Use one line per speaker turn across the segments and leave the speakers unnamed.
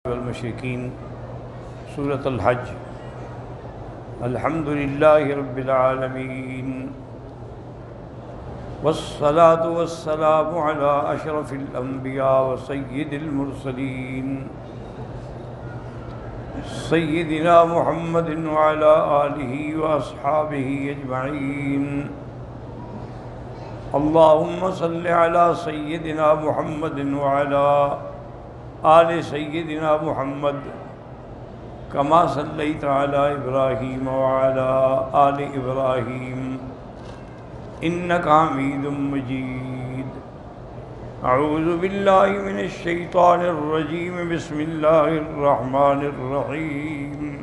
والمشرکین سورۃ الحج الحمد للہ رب العالمین والصلاة والسلام علی اشرف الانبیاء وسید المرسلین سیدنا محمد وعلی آلہ واصحابہ اجمعین اللہم صل علی سیدنا محمد وعلی آل سیدنا محمد کما صلیت علی ابراہیم وعلی آل ابراہیم انکا حمید مجید اعوذ باللہ من الشیطان الرجیم بسم اللہ الرحمن الرحیم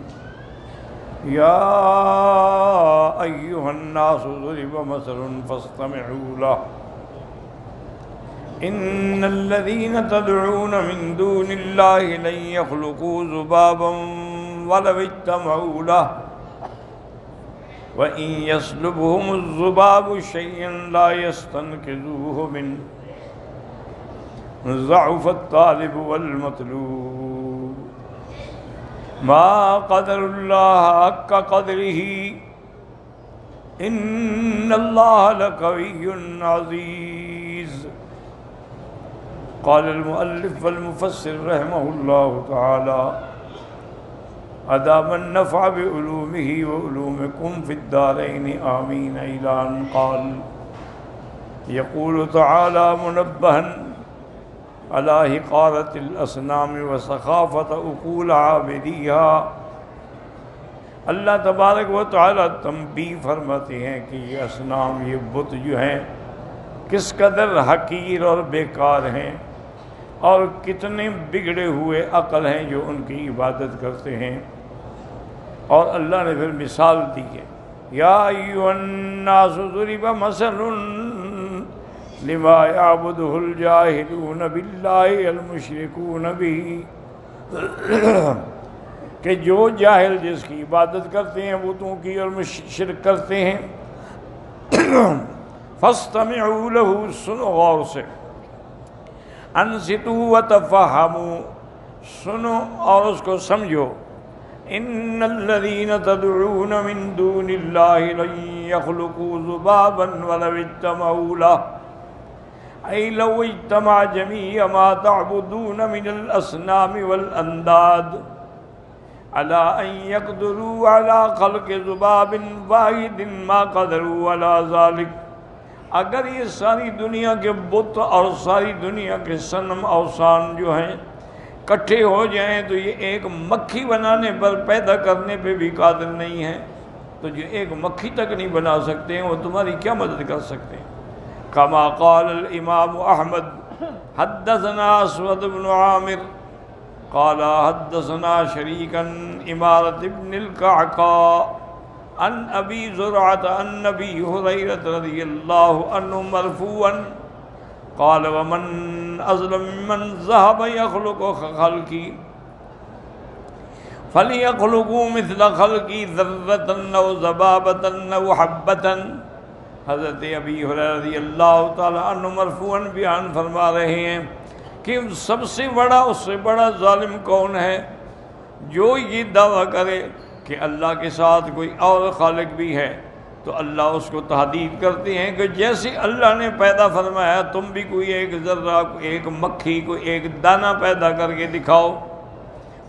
یا ایہا الناس ضرب مثل فاستمعوا لہ ان الذين تدعون من دون الله لن يخلقوا ذبابا ولو اجتمعوا له وإن يسلبهم الذباب شيئا لا يستنقذوه منه ضعف الطالب والمطلوب ما قدر الله حق قدره ان الله لقوي عزيز قال المؤلف والمفسر رحمه الله تعالى أدام النفع بعلومه وعلومكم في الدارين آمين إلى أن قال يقول تعالى منبها على حقارة الأصنام وسخافة عقول عابديها اللہ تبارک و تعالی تنبیہ فرماتے ہیں کہ یہ اصنام، یہ بت جو ہیں کس قدر حقیر اور بیکار ہیں اور کتنے بگڑے ہوئے عقل ہیں جو ان کی عبادت کرتے ہیں۔ اور اللہ نے پھر مثال دی ہے، یا ایھا الناس ضرب مثل لما یعبدہ الجاہلون باللہ المشرکون بہ، کہ جو جاہل جس کی عبادت کرتے ہیں بتوں کی اور شرک کرتے ہیں، فاستمعوا لہ، سنو غور سے، انصتوا وتفہموا، سنو اور اس کو سمجھو، ان الذین تدعون من دون اللہ لن یخلقوا ذبابا ولو اجتمعوا لہ، ای لو اجتمع جمیع ما تعبدون من الاصنام والانداد علی ان یقدروا علی خلق ذباب واحد ما قدروا علی ذلک، اگر یہ ساری دنیا کے بت اور ساری دنیا کے صنم اوثان جو ہیں کٹھے ہو جائیں تو یہ ایک مکھی بنانے پر، پیدا کرنے پہ بھی قادر نہیں ہیں، تو جو ایک مکھی تک نہیں بنا سکتے ہیں وہ تمہاری کیا مدد کر سکتے ہیں؟ کما قال الامام احمد حدثنا اسود بن عامر قال حدثنا شریکا امارت ابن القعقاع عن ابی زرعۃ عن ابی ہریرۃ رضی اللہ عنہ مرفوعا قال ومن اظلم ممن ذهب يخلق خلقی فلیخلقوا مثل خلقی ذرۃ او ذبابۃ او حبۃ۔ حضرت ابی ہریرہ رضی اللہ تعالی عنہ مرفوعا بیان فرما رہے ہیں کہ سب سے بڑا، اس سے بڑا ظالم کون ہے؟ جو یہ دعویٰ کرے کہ اللہ کے ساتھ کوئی اور خالق بھی ہے، تو اللہ اس کو تحدید کرتے ہیں کہ جیسے اللہ نے پیدا فرمایا تم بھی کوئی ایک ذرہ، ایک مکھی، کوئی ایک دانہ پیدا کر کے دکھاؤ۔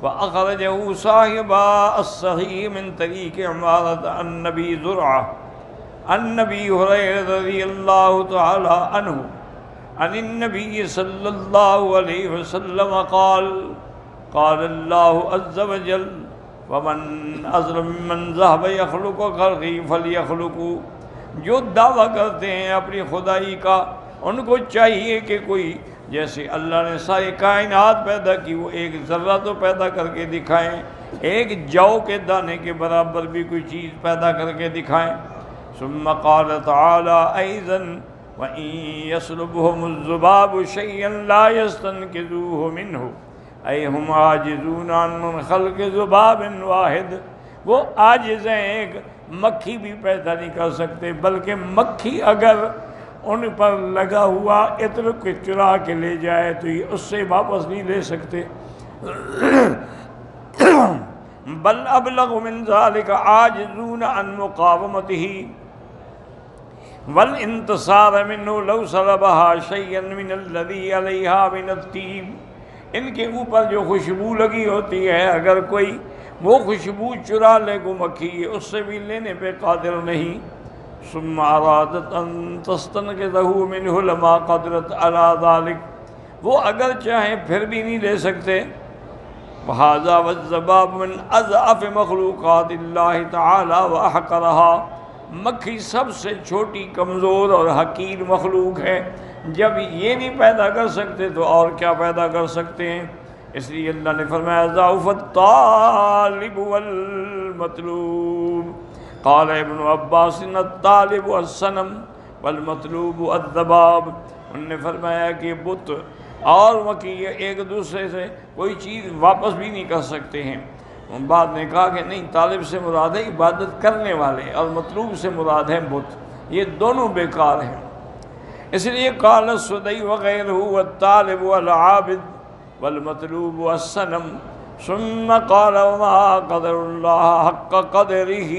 وَأَخْرَجَهُ صَاحِبُ الصَّحِيحِ مِنْ طَرِيقِ عِمَارَةَ عن ابی زرعہ عن ابی ہریرہ رضی اللہ تعالی عنہ عن النبی صلی اللہ علیہ وسلم قال قال اللہ عز وجل ومن اظلم ممن ذهب يخلق خلقی فلیخلقوا، جو دعویٰ کرتے ہیں اپنی خدائی کا، ان کو چاہیے کہ کوئی، جیسے اللہ نے ساری کائنات پیدا کی، وہ ایک ذرہ تو پیدا کر کے دکھائیں، ایک جو کے دانے کے برابر بھی کوئی چیز پیدا کر کے دکھائیں۔ ثم قال تعالی ایضا وَإِن يَسْلُبْهُمُ الذُّبَابُ شَيْئًا لَا يَسْتَنقِذُوهُ مِنْهُ اے ہم عاجزون عن خلق ذباب واحد، وہ عاجز ہیں، ایک مکھی بھی پیدا نہیں کر سکتے، بلکہ مکھی اگر ان پر لگا ہوا عطر کو چرا کے لے جائے تو یہ اس سے واپس نہیں لے سکتے۔ بل ابلغ من ذلك عاجزون عن مقاومته والانتصار منه لو سلبها شيئا من الذي عليها من الطيب. ان کے اوپر جو خوشبو لگی ہوتی ہے، اگر کوئی وہ خوشبو چرا لے گو مکھی، اس سے بھی لینے پہ قادر نہیں. ثم ارادت ان تستنقذه منه لما قدرت على ذلك، وہ اگر چاہیں پھر بھی نہیں لے سکتے. وهذا والذباب من اضعف مخلوقات اللہ تعالی واحقرها، مکھی سب سے چھوٹی، کمزور اور حقیر مخلوق ہے. جب یہ نہیں پیدا کر سکتے تو اور کیا پیدا کر سکتے ہیں؟ اس لیے اللہ نے فرمایا ضعف الطالب والمطلوب. قال ابن عباس الطالب الصنم والمطلوب الذباب. انہوں نے فرمایا کہ بت اور مکھی ایک دوسرے سے کوئی چیز واپس بھی نہیں کر سکتے ہیں. بعد نے کہا کہ نہیں، طالب سے مراد ہے عبادت کرنے والے اور مطلوب سے مراد ہے بت، یہ دونوں بیکار ہیں. اس لیے قال السدی وغیرہ والطالب والعابد والمطلوب والصنم. ثم قال وما قدر اللہ حق قدرہ،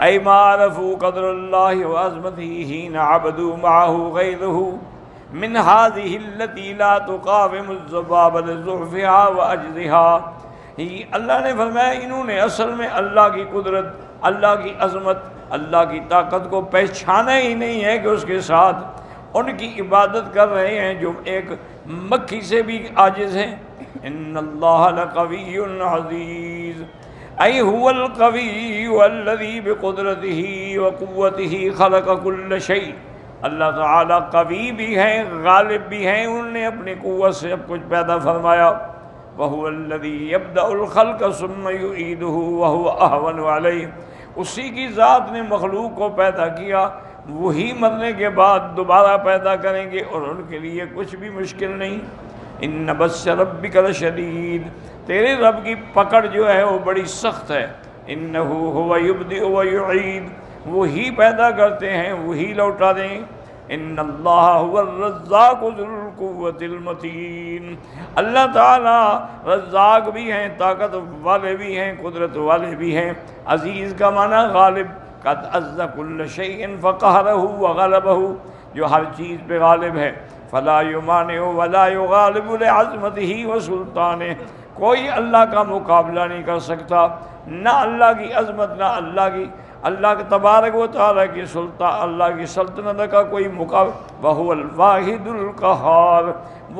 ای ما عرفوا قدر اللہ وعظمتہ حین عبدوا معه غیرہ من هذه التي لا تقاوم الذباب لضعفها وعجزها. اللہ نے فرمایا انہوں نے اصل میں اللہ کی قدرت، اللہ کی عظمت، اللہ کی طاقت کو پہچانا ہی نہیں ہے کہ اس کے ساتھ ان کی عبادت کر رہے ہیں جو ایک مکھی سے بھی عاجز ہیں. ان اللہ لقوی عزیز، ای هو القوی الذی بقدرتہ وقوتہ خلق کل شیء. اللہ تعالیٰ قوی بھی ہیں، غالب بھی ہیں، انہوں نے اپنی قوت سے سب کچھ پیدا فرمایا. وَهُوَ الَّذِي يَبْدَأُ الْخَلْقَ ثُمَّ يُعِيدُهُ وَهُوَ أَهْوَنُ عَلَيْهِ. اسی کی ذات نے مخلوق کو پیدا کیا، وہی مرنے کے بعد دوبارہ پیدا کریں گے اور ان کے لیے کچھ بھی مشکل نہیں. إِنَّ بَطْشَ رَبِّكَ لَشَدِيدٌ، تیرے رب کی پکڑ جو ہے وہ بڑی سخت ہے. إِنَّهُ هُوَ يُبْدِئُ وَيُعِيدُ، وہی پیدا کرتے ہیں وہی لوٹا دیں. ان اللہ هو الرزاق ذو القوة المتین، اللہ تعالیٰ رزاق بھی ہیں، طاقت والے بھی ہیں، قدرت والے بھی ہیں. عزیز کا معنی غالب. قد عز كل شيء فقهره وغلبه، جو ہر چیز پہ غالب ہے. فلا يمانع ولا يغالب لعظمته وسلطانه، کوئی اللہ کا مقابلہ نہیں کر سکتا، نہ اللہ کی عظمت، نہ اللہ کے تبارک و تعالیٰ کی سلطان، اللہ کی سلطنت کا کوئی مقابلہ. وَهُوَ الْوَاحِدُ الْقَهَّارُ،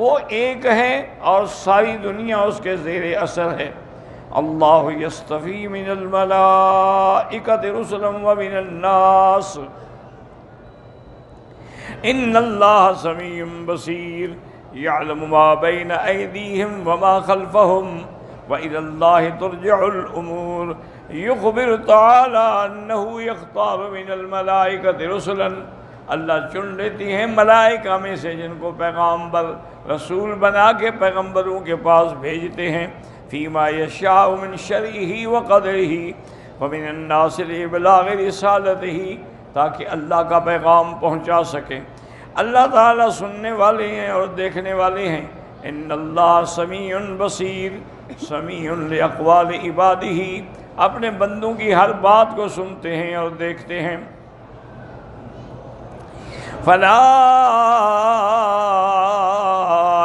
وہ ایک ہے اور ساری دنیا اس کے زیر اثر ہے. اللہ یصطفی من الملائکۃ رسلا ومن الناس ان اللہ سمیع بصیر یعلم ما بین ایدیہم وما خلفہم وإلی اللہ ترجع الامور. یخبر تعالی انہ یختار من الملائکۃ رسلا، اللہ چن لیتی ہیں ملائکہ میں سے جن کو پیغامبر رسول بنا کے پیغمبروں کے پاس بھیجتے ہیں. فیما یشاء من شرعہ وقدرہ ومن الناس لابلاغ رسالتہ، تاکہ اللہ کا پیغام پہنچا سکے. اللہ تعالیٰ سننے والے ہیں اور دیکھنے والے ہیں. ان اللہ سمیع بصیر، سمیع لاقوال عبادہ، اپنے بندوں کی ہر بات کو سنتے ہیں اور دیکھتے ہیں. فلا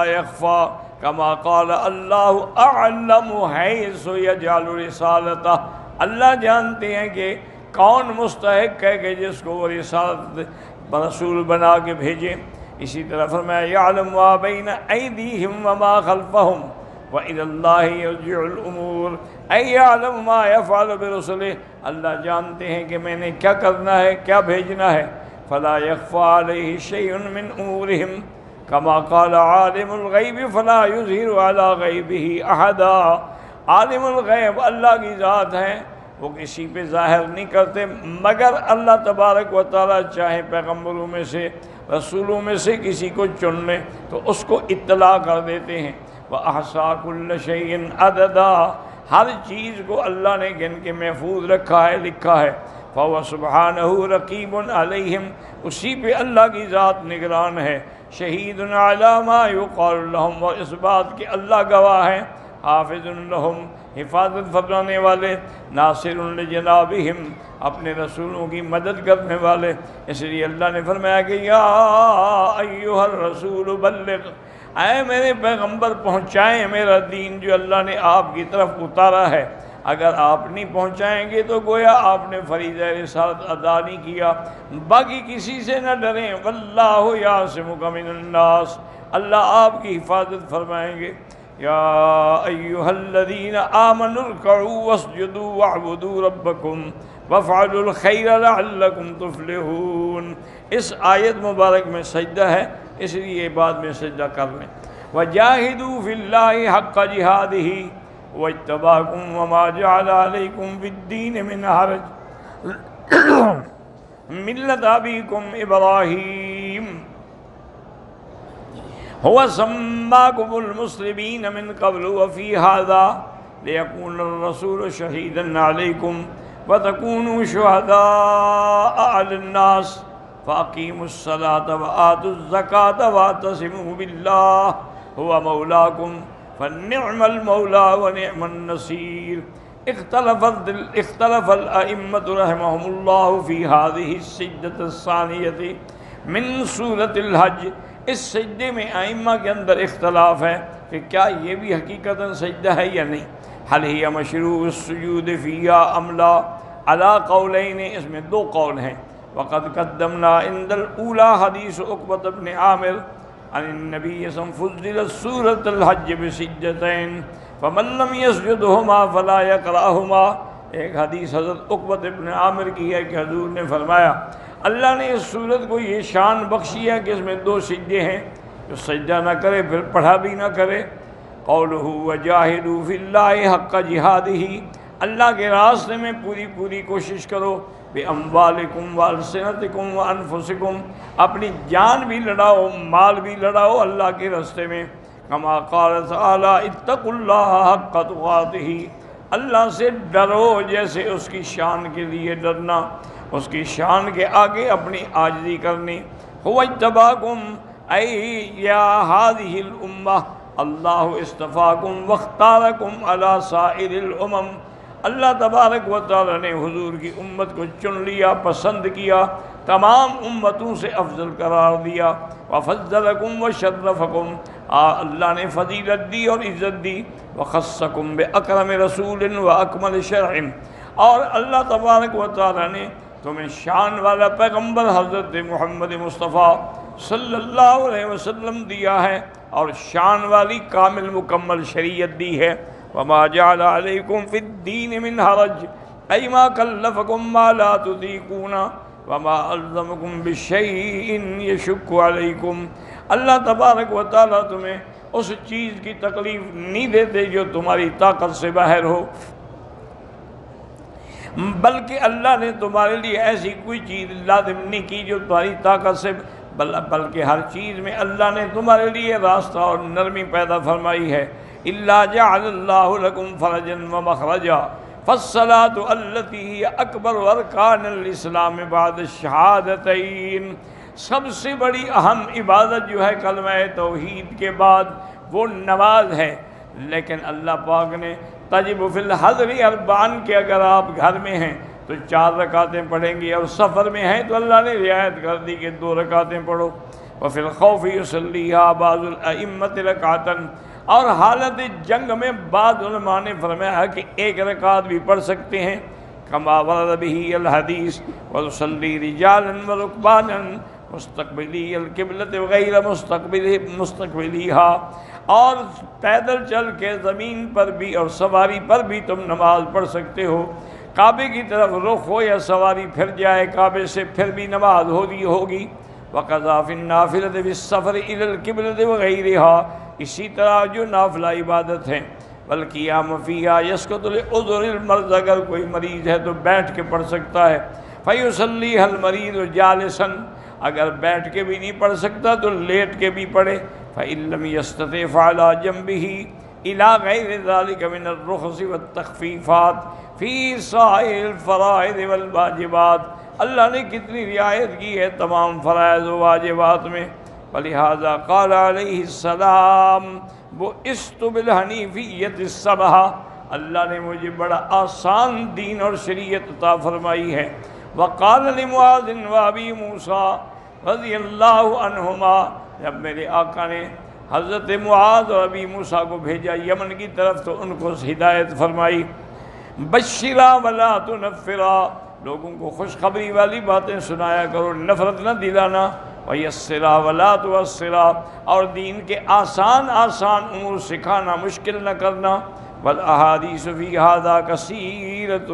یخفی کما قال اللہ اعلم حیث یجعل رسالتہ، اللہ جانتے ہیں کہ کون مستحق ہے کہ جس کو وہ رسالت رسول بنا کے بھیجے. اسی طرح فرمایا یعلم ما بین ایدیہم وما خلفہم وإلی اللہ یرجع الامور، اے یعلم ما یفعل برسلہ، اللہ جانتے ہیں کہ میں نے کیا کرنا ہے، کیا بھیجنا ہے. فلا یخفی علیہ شیء من امورہم کما قال عالم الغیب فلا یظہر علی غیبہ احدا. عالم الغیب اللہ کی ذات ہے، وہ کسی پہ ظاہر نہیں کرتے مگر اللہ تبارک و تعالیٰ چاہے پیغمبروں میں سے، رسولوں میں سے کسی کو چن لیں تو اس کو اطلاع کر دیتے ہیں. وَأَحْصَىٰ كُلَّ شَيْءٍ عَدَدًا، ہر چیز کو اللہ نے گن کے محفوظ رکھا ہے، لکھا ہے. فَهُوَ سُبْحَانَهُ رَقِيبٌ عَلَيْهِمْ، اسی پہ اللہ کی ذات نگران ہے. شہید علی ما یقال لہم، اور اس بات کہ اللہ گواہ ہے، حافظ لہم، حفاظت فرمانے والے، ناصر لجنابہم، اپنے رسولوں کی مدد کرنے والے۔ اس لیے اللہ نے فرمایا کہ یا ایھا الرسول بلغ، اے میرے پیغمبر پہنچائیں میرا دین جو اللہ نے آپ کی طرف اتارا ہے۔ اگر آپ نہیں پہنچائیں گے تو گویا آپ نے فریضہ رسالت ادا نہیں کیا۔ باقی کسی سے نہ ڈریں، واللہ یعصمک من الناس، اللہ آپ کی حفاظت فرمائیں گے۔ یا ایھا الذین آمنوا ارکعوا واسجدوا واعبدوا ربکم وافعلوا الخیر لعلکم تفلحون۔ اس آیت مبارک میں سجدہ ہے، اس لیے بعد میں سجدہ کر لیں۔ وجاہدوا فی اللہ حق جہادہ واجتباکم وما جعل علیکم فی الدین من حرج ملت ابیکم ابراہیم هو سماکم المسلمین من قبل وفی ھذا لیکون الرسول شہیدا علیکم وتکونوا شہداء علی الناس فاقیموا الصلاة وآتوا الزکاة واعتصموا باللہ هو مولاکم فنعم المولا ونعم النصیر۔ اختلف الائمۃ رحمهم اللہ فی هذه السجدۃ الثانیۃ من سورۃ الحج۔ اس سجدے میں ائمہ کے اندر اختلاف ہے کہ کیا یہ بھی حقیقتاً سجدہ ہے یا نہیں، حل ہی مشروع السجود فیہا ام لا، علی قولین، اس میں دو قول ہیں۔ وقد قدمنا عند الاولی حدیث عقبۃ بن عامر عن النبی صلی اللہ علیہ وسلم فضلت سورۃ الحج بسجدتین فمن لم یسجدہما فلا یقرأہما۔ ایک حدیث حضرت عقبۃ بن عامر کی ہے کہ حضور نے فرمایا اللہ نے اس سورت کو یہ شان بخشی ہے کہ اس میں دو سجدے ہیں، جو سجدہ نہ کرے پھر پڑھا بھی نہ کرے۔ قولہ وجاہدوا فی اللہ حق جہادہ، اللہ کے راستے میں پوری کوشش کرو، باموالکم والسنتکم وانفسکم، اپنی جان بھی لڑاؤ، مال بھی لڑاؤ اللہ کے راستے میں۔ کما قال تعالی اتقوا اللہ حق تقاتہ، اللہ سے ڈرو جیسے اس کی شان کے لیے ڈرنا، اس کی شان کے آگے اپنی عاجزی کرنی۔ هو اجتباکم ای یا هذه الامہ، اللہ اصطفاکم واختارکم علی سائر الامم، اللہ تبارک و تعالی نے حضور کی امت کو چن لیا، پسند کیا، تمام امتوں سے افضل قرار دیا۔ وفضلکم وشرفکم، اللہ نے فضیلت دی اور عزت دی۔ وخصکم باکرم رسول واکمل شرع، اور اللہ تبارک و تعالی نے تمہیں شان والا پیغمبر حضرت محمد مصطفیٰ صلی اللہ علیہ وسلم دیا ہے، اور شان والی کامل مکمل شریعت دی ہے۔ وما جعل علیکم فی الدین من حرج، ای ما کلفکم ما لا تطیقون وما الزمکم بشیء یشق علیکم، اللہ تبارک و تعالیٰ تمہیں اس چیز کی تکلیف نہیں دیتے جو تمہاری طاقت سے باہر ہو، بلکہ اللہ نے تمہارے لیے ایسی کوئی چیز لازم نہیں کی جو تمہاری طاقت سے، بلکہ ہر چیز میں اللہ نے تمہارے لیے راستہ اور نرمی پیدا فرمائی ہے۔ الا جعل اللہ لکم فرجا ومخرجا فالصلاة التي هي اکبر ارکان الاسلام بعد الشہادتین، سب سے بڑی اہم عبادت جو ہے کلمہ توحید کے بعد وہ نماز ہے، لیکن اللہ پاک نے تجب فی الحضر اربعن کہ اگر آپ گھر میں ہیں تو 4 رکعتیں پڑھیں گے، اور سفر میں ہیں تو اللہ نے رعایت کر دی کہ 2 رکعتیں پڑھو۔ وفی الخوف یصلیھا بعض الائمۃ رکعتن، اور حالت جنگ میں بعض علماء نے فرمایا کہ 1 رکعت بھی پڑھ سکتے ہیں، کما ورد بہ الحدیث وتصلی رجالا ورکبانا مستقبلی القبلۃ وغیر مستقبلیھا، اور پیدل چل کے زمین پر بھی اور سواری پر بھی تم نماز پڑھ سکتے ہو، کعبے کی طرف رخ ہو یا سواری پھر جائے کعبے سے پھر بھی نماز ہوگی۔ وقضا فی النافلۃ فی السفر الی القبلۃ وغیرہا، اسی طرح جو نافلہ عبادت ہیں، والقیام فیہا یسقط لعذر المرض، اگر کوئی مریض ہے تو بیٹھ کے پڑھ سکتا ہے، فیصلیھا المریض جالسا، اگر بیٹھ کے بھی نہیں پڑھ سکتا تو لیٹ کے بھی پڑھے، فإن لم يستطع فعلى جنبه إلى غير ذلك من الرخص والتخفيفات في سائر الفرائض والواجبات، اللہ نے کتنی رعایت کی ہے تمام فرائض و واجبات میں، ولہذا قال علیہ السلام بعثت بالحنیفیۃ السمحہ، اللہ نے مجھے بڑا آسان دین اور شریعت عطا فرمائی ہے۔ وقال لمعاذ وابی موسیٰ رضی اللہ عنہما، جب میرے آقا نے حضرت معاذ اور ابی موسیٰ کو بھیجا یمن کی طرف تو ان کو ہدایت فرمائی، بشرا ولا تنفرا، لوگوں کو خوشخبری والی باتیں سنایا کرو، نفرت نہ دلانا، ویسرا ولا تعسرا، اور دین کے آسان آسان امور سکھانا، مشکل نہ کرنا، والاحادیث فی ھذا کثیرۃ،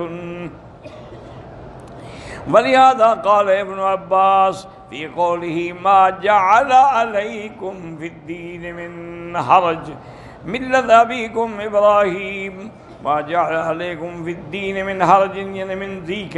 ولہذا قال ابن عباس فی قولہ ما جعل علیکم فی الدین من حرج ملت ابیکم ابراہیم، ما جعل علیکم فی الدین من حرج یعنی من ضیق،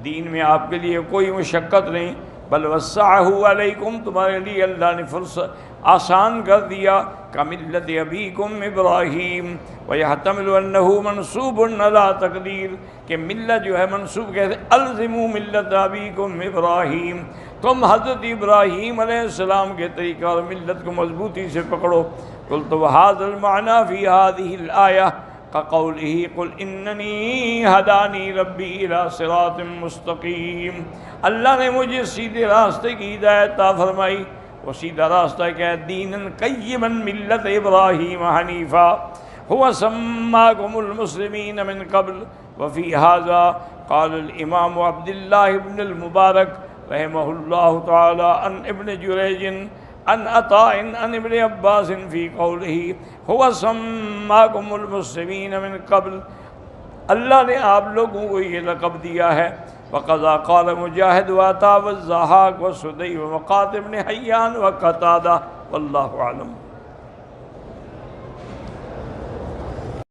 دین میں آپ کے لیے کوئی مشقت نہیں، بل وسعہ علیکم، تمہارے لیے اللہ نے فرصت آسان کر دیا، کملت ابیکم ابراہیم، ویحتمل انہ منصوب علی تقدیر، کہ ملت جو ہے منصوب کہتے الزموا ملت ابیکم ابراہیم، تم حضرت ابراہیم علیہ السلام کے طریقہ اور ملت کو مضبوطی سے پکڑو۔ قلت وھذا المعنی فی ہذہ الآیہ کقولہ قل اننی ہدانی ربی الی صراط مستقیم، اللہ نے مجھے سیدھے راستے کی ہدایت عطا فرمائی، وہ سیدھا راستہ کیا ہے؟ دینا قیما ملت ابراہیم حنیفا هو سماکم المسلمین من قبل وفی ھذا قال الامام عبد اللہ بن المبارک رحمہ اللہ تعالی عن ابن جریج عن عطاء عن ابن عباس فی قولہ هو سماکم المسلمین من قبل، اللہ نے آپ لوگوں کو یہ لقب دیا ہے۔ وقضا قال مجاہد وعطاء والضحاک وسدی ومقاتل بن حیان وقتادہ، واللہ اعلم۔